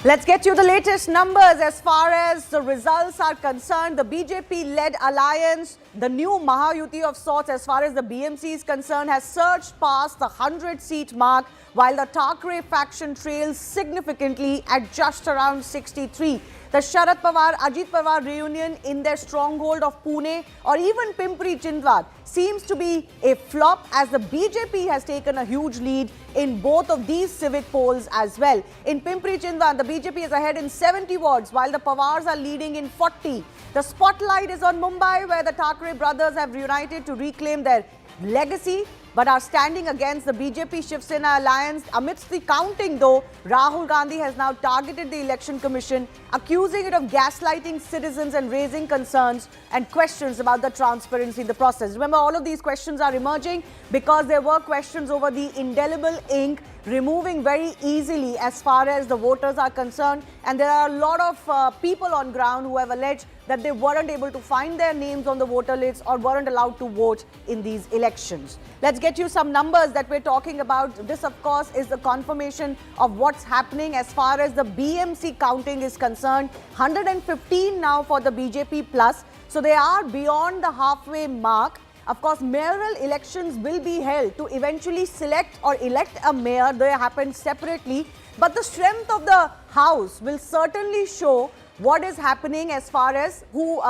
Let's get you the latest numbers as far as the results are concerned. The BJP-led alliance, the new Mahayuti of sorts as far as the BMC is concerned, has surged past the 100-seat mark, while the Thackeray faction trails significantly at just around 63. The Sharad Pawar-Ajit Pawar reunion in their stronghold of Pune or even Pimpri-Chindwad seems to be a flop, as the BJP has taken a huge lead in both of these civic polls as well. In Pimpri-Chindwad, the BJP is ahead in 70 wards, while the Pawars are leading in 40. The spotlight is on Mumbai, where the Thackeray brothers have reunited to reclaim their legacy, but are standing against the BJP-Shiv Sena alliance. Amidst the counting, though, Rahul Gandhi has now targeted the Election Commission, accusing it of gaslighting citizens and raising concerns and questions about the transparency in the process. Remember, all of these questions are emerging because there were questions over the indelible ink removing very easily as far as the voters are concerned, and there are a lot of people on ground who have alleged that they weren't able to find their names on the voter list or weren't allowed to vote in these elections. Let's get you some numbers that we're talking about. This, of course, is the confirmation of what's happening as far as the BMC counting is concerned. 115 now for the BJP plus, so they are beyond the halfway mark. Of course, mayoral elections will be held to eventually select or elect a mayor. They happen separately, but the strength of the house will certainly show what is happening as far as who,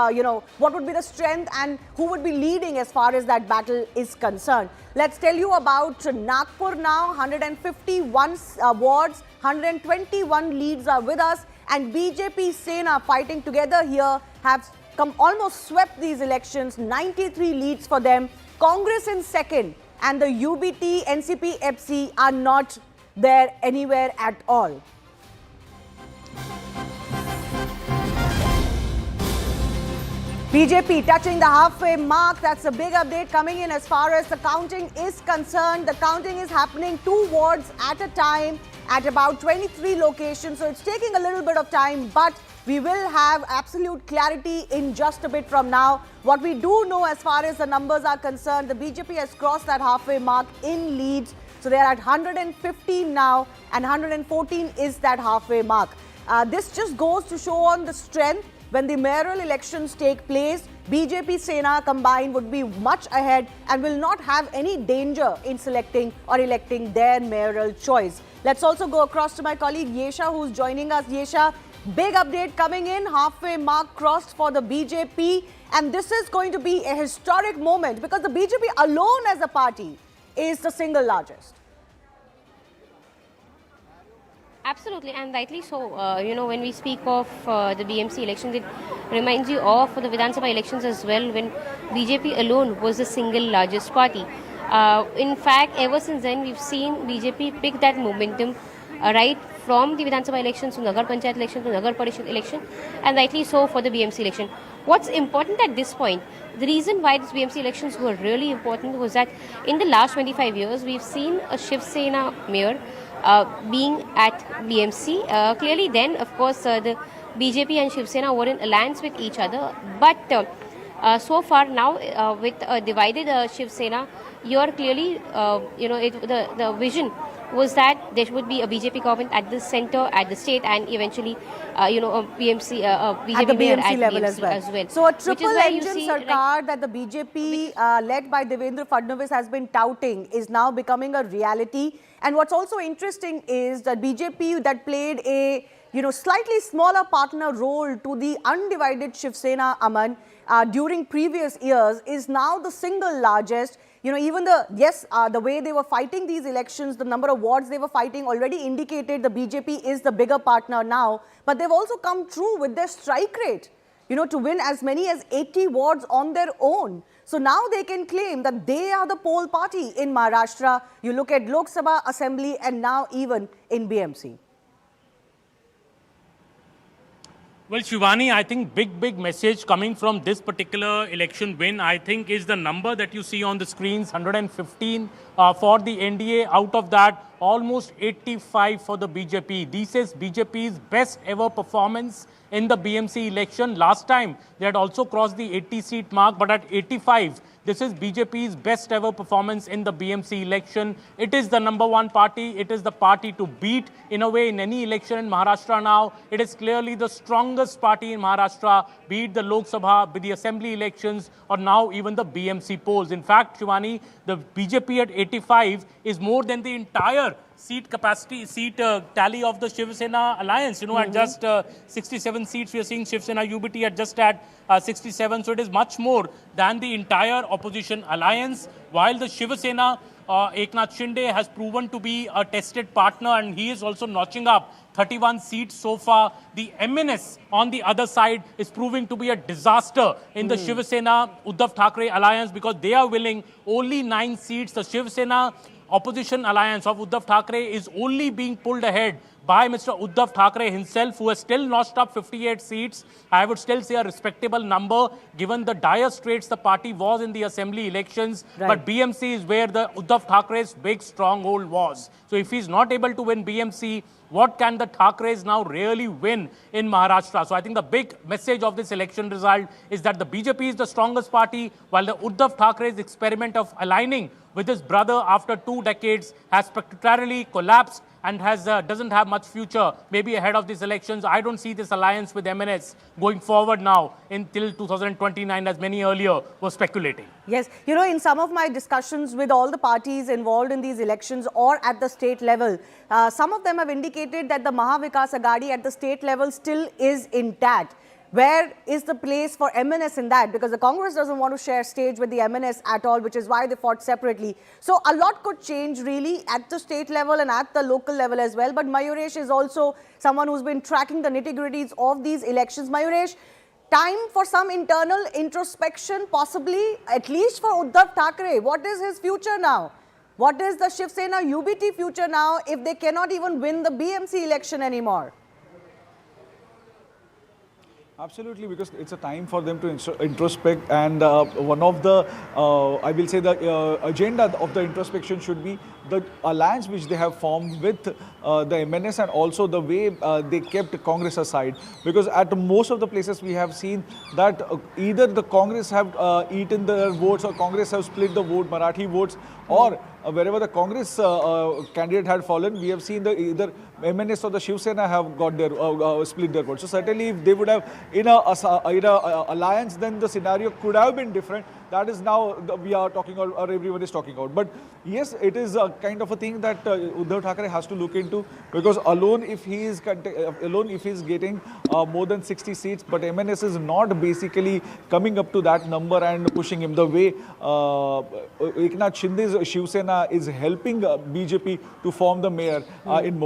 what would be the strength and who would be leading as far as that battle is concerned. Let's tell you about Nagpur now. 151 wards, 121 leads are with us, and BJP Sena fighting together here have almost swept these elections. 93 leads for them. Congress in second, and the UBT, NCP, FC are not there anywhere at all. BJP touching the halfway mark. That's a big update coming in as far as the counting is concerned. The counting is happening 2 wards at a time at about 23 locations. So it's taking a little bit of time, but we will have absolute clarity in just a bit from now. What we do know as far as the numbers are concerned, the BJP has crossed that halfway mark in leads. So they are at 115 now, and 114 is that halfway mark. This just goes to show on the strength. When the mayoral elections take place, BJP Sena combined would be much ahead and will not have any danger in selecting or electing their mayoral choice. Let's also go across to my colleague Yesha, who's joining us. Yesha, big update coming in, halfway mark crossed for the BJP, and this is going to be a historic moment because the BJP alone as a party is the single largest. Absolutely, and rightly so. When we speak of the BMC elections, it reminds you of the Vidhan Sabha elections as well, when BJP alone was the single largest party. In fact, ever since then, we've seen BJP pick that momentum right from the Vidhan Sabha elections to Nagar Panchayat election to Nagar Parishad election, and rightly so for the BMC election. What's important at this point, the reason why these BMC elections were really important was that in the last 25 years, we've seen a Shiv Sena mayor being at BMC. Clearly then, of course, the BJP and Shiv Sena were in alliance with each other. But so far now, with a divided Shiv Sena, you're clearly, the vision was that there would be a BJP government at the center, at the state, and eventually, a BMC, BJP at the BMC at level BMC as well. well. So a triple-engine sarkar that the BJP, led by Devendra Fadnavis, has been touting is now becoming a reality. And what's also interesting is that BJP, that played a slightly smaller partner role to the undivided Shiv Sena, Aman, during previous years, is now the single largest. Even the way they were fighting these elections, the number of wards they were fighting already indicated the BJP is the bigger partner now. But they've also come true with their strike rate, to win as many as 80 wards on their own. So now they can claim that they are the pole party in Maharashtra. You look at Lok Sabha, Assembly, and now even in BMC. Well, Shivani, I think big message coming from this particular election win, I think, is the number that you see on the screens, 115 for the NDA. Out of that, almost 85 for the BJP. This is BJP's best ever performance in the BMC election. Last time, they had also crossed the 80-seat mark, but at 85, this is BJP's best ever performance in the BMC election. It is the #1 party. It is the party to beat in a way in any election in Maharashtra now. It is clearly the strongest party in Maharashtra, be it the Lok Sabha, be the assembly elections, or now even the BMC polls. In fact, Shivani, the BJP at 85 is more than the entire seat tally of the Shiv Sena alliance, at just 67 seats. We are seeing Shiv Sena UBT at just at 67. So it is much more than the entire opposition alliance. While the Shiv Sena, Eknath Shinde has proven to be a tested partner, and he is also notching up 31 seats so far. The MNS on the other side is proving to be a disaster in the Shiv Sena Uddhav Thackeray alliance, because they are winning only 9 seats. The Shiv Sena opposition alliance of Uddhav Thackeray is only being pulled ahead by Mr. Uddhav Thackeray himself, who has still notched up 58 seats. I would still say a respectable number given the dire straits the party was in the assembly elections. Right. But BMC is where the Uddhav Thackeray's big stronghold was. So if he's not able to win BMC, what can the Thackerays now really win in Maharashtra? So I think the big message of this election result is that the BJP is the strongest party, while the Uddhav Thackeray's experiment of aligning with his brother after 2 decades has spectacularly collapsed and doesn't have much future, maybe ahead of these elections. I don't see this alliance with MNS going forward now until 2029, as many earlier were speculating. Yes, in some of my discussions with all the parties involved in these elections or at the state level, some of them have indicated that the Mahavikas Aghadi at the state level still is intact. Where is the place for MNS in that? Because the Congress doesn't want to share stage with the MNS at all, which is why they fought separately. So a lot could change really at the state level and at the local level as well. But Mayuresh is also someone who's been tracking the nitty-gritties of these elections. Mayuresh, time for some internal introspection, possibly, at least for Uddhav Thackeray. What is his future now? What is the Shiv Sena UBT future now if they cannot even win the BMC election anymore? Absolutely, because it's a time for them to introspect, and one of the, I will say, the agenda of the introspection should be the alliance which they have formed with the MNS, and also the way they kept Congress aside. Because at most of the places we have seen that either the Congress have eaten their votes, or Congress have split the vote, Marathi votes, or wherever the Congress candidate had fallen, we have seen either MNS or the Shiv Sena have got their split their votes. So certainly, if they would have in a alliance, then the scenario could have been different. That is now we are talking, or everyone is talking about. But yes, it is a kind of a thing that Uddhav Thackeray has to look into, because alone if he is getting more than 60 seats, but MNS is not basically coming up to that number and pushing him the way Eknath Shinde's Shiv Sena is helping BJP to form the mayor in Mumbai.